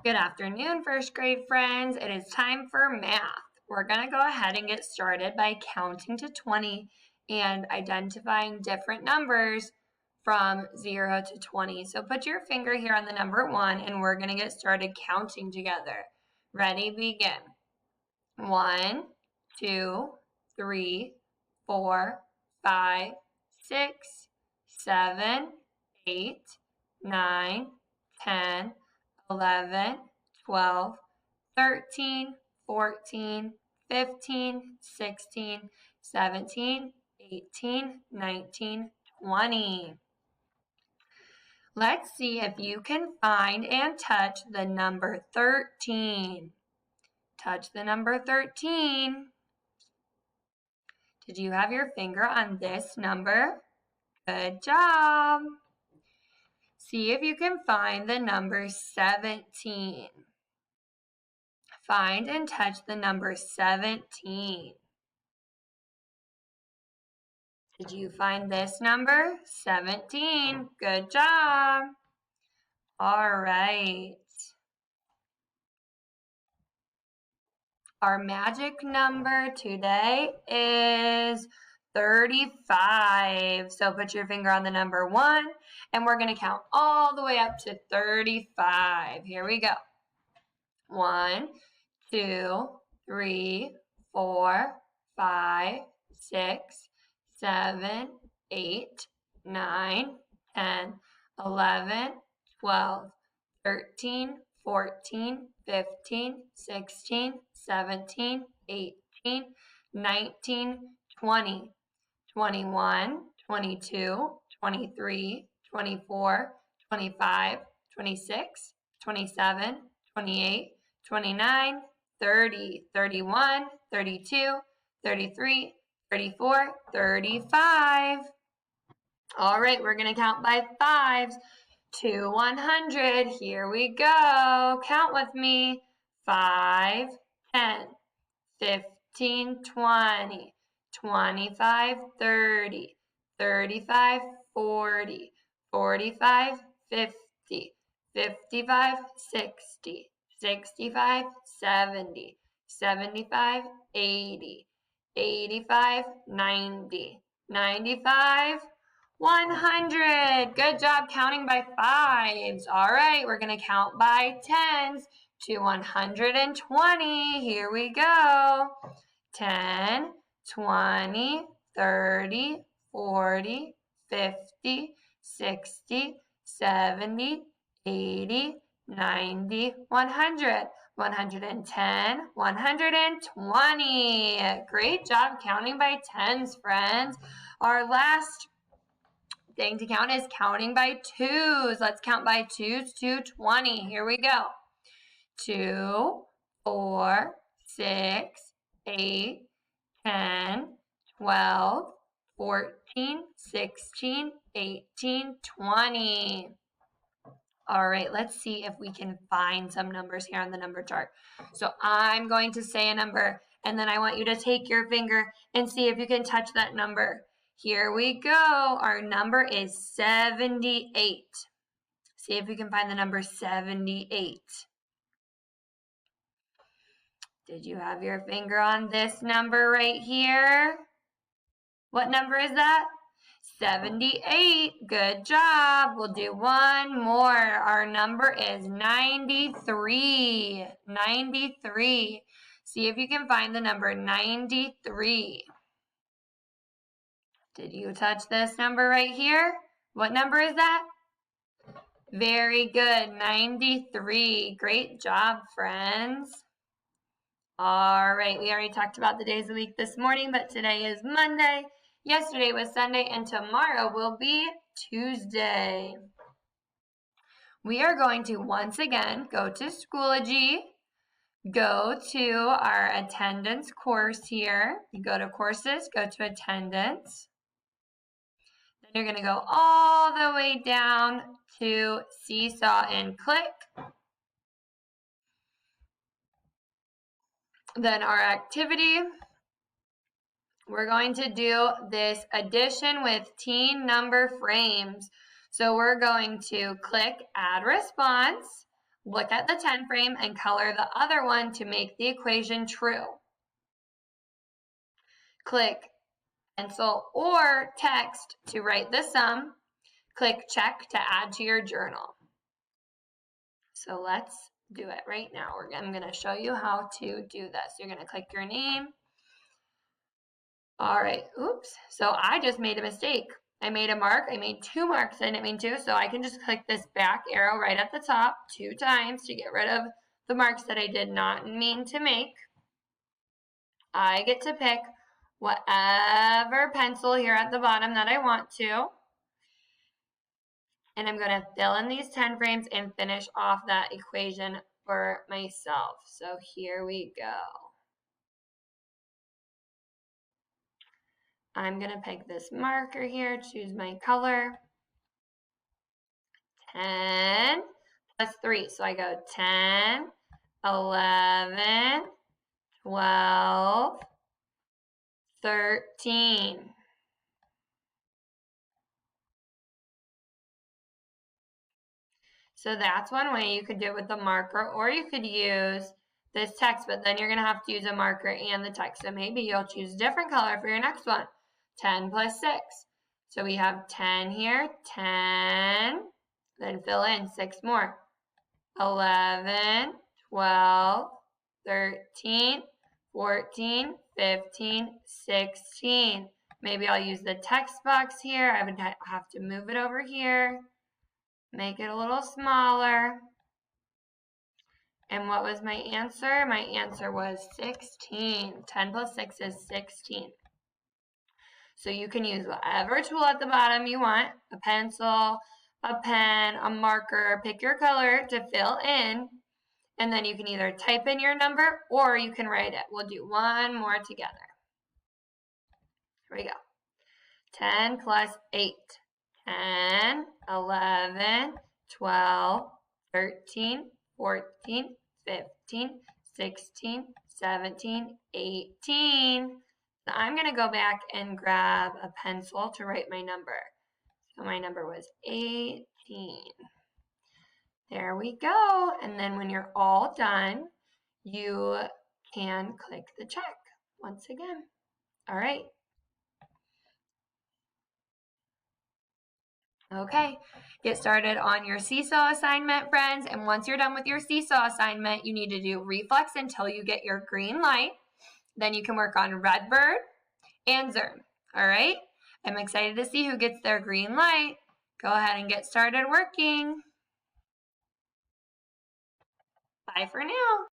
Good afternoon, first grade friends. It is time for math. We're going to go ahead and get started by counting to 20 and identifying different numbers from 0 to 20. So put your finger here on the number 1 and we're going to get started counting together. Ready, begin. 1, 2, 3, 4, 5, 6, 7, 8, 9, 10, 11, 12, 13, 14, 15, 16, 17, 18, 19, 20. Let's see if you can find and touch the number 13. Touch the number 13. Did you have your finger on this number? Good job. See if you can find the number 17. Find and touch the number 17. Did you find this number? 17. Good job. All right. Our magic number today is 35. So put your finger on the number 1, and we're going to count all the way up to 35. Here we go. 1, 2, 3, 4, 5, 6, 7, 8, 9, 10, 11, 12, 13, 14, 15, 16, 17, 18, 19, 20, 21, 22, 23, 24, 25, 26, 27, 28, 29, 30, 31, 32, 33, 34, 35. All right, we're going to count by 5s to 100. Here we go. Count with me. 5, 10, 15, 20, 25, 30, 35, 40, 45, 50, 55, 60, 65, 70, 75, 80, 85, 90, 95, 100. Good job counting by 5s. All right, we're going to count by 10s to 120. Here we go. 10, 20, 30, 40, 50, 60, 70, 80, 90, 100. 110, 120. Great job counting by 10s, friends. Our last thing to count is counting by 2s. Let's count by 2s to 20. Here we go. 2, 4, 6, 8, 10, 12, 14, 16, 18, 20. All right, let's see if we can find some numbers here on the number chart. So I'm going to say a number, and then I want you to take your finger and see if you can touch that number. Here we go. Our number is 78. See if you can find the number 78. Did you have your finger on this number right here? What number is that? 78. Good job. We'll do one more. Our number is 93. 93. See if you can find the number 93. Did you touch this number right here? What number is that? Very good. 93. Great job, friends. All right, we already talked about the days of the week this morning, but today is Monday. Yesterday was Sunday, and tomorrow will be Tuesday. We are going to once again go to Schoology, go to our attendance course here. You go to courses, go to attendance. Then you're going to go all the way down to Seesaw and click. Then our activity. We're going to do this addition with teen number frames. So we're going to click Add Response. Look at the 10 frame and color the other one to make the equation true. Click pencil or text to write the sum. Click check to add to your journal. So let's do it right now. I'm going to show you how to do this. You're going to click your name. All right, oops. So I just made a mistake. I made a mark. I made 2 marks. I didn't mean to, so I can just click this back arrow right at the top 2 times to get rid of the marks that I did not mean to make. I get to pick whatever pencil here at the bottom that I want to. And I'm going to fill in these 10 frames and finish off that equation for myself. So here we go. I'm going to pick this marker here, choose my color. 10 plus 3. So I go 10, 11, 12, 13. So that's one way you could do it with the marker, or you could use this text, but then you're going to have to use a marker and the text. So maybe you'll choose a different color for your next one. 10 plus 6. So we have 10 here, 10, then fill in 6 more. 11, 12, 13, 14, 15, 16. Maybe I'll use the text box here. I would have to move it over here. Make it a little smaller. And what was my answer? My answer was 16. 10 plus 6 is 16. So you can use whatever tool at the bottom you want, a pencil, a pen, a marker, pick your color to fill in, and then you can either type in your number or you can write it. We'll do one more together. Here we go. 10 plus 8. 10, 11, 12, 13, 14, 15, 16, 17, 18. So I'm going to go back and grab a pencil to write my number. So my number was 18. There we go. And then when you're all done, you can click the check once again. All right. Okay, get started on your seesaw assignment, friends. And once you're done with your seesaw assignment, you need to do reflex until you get your green light. Then you can work on Redbird and Zern. All right, I'm excited to see who gets their green light. Go ahead and get started working. Bye for now.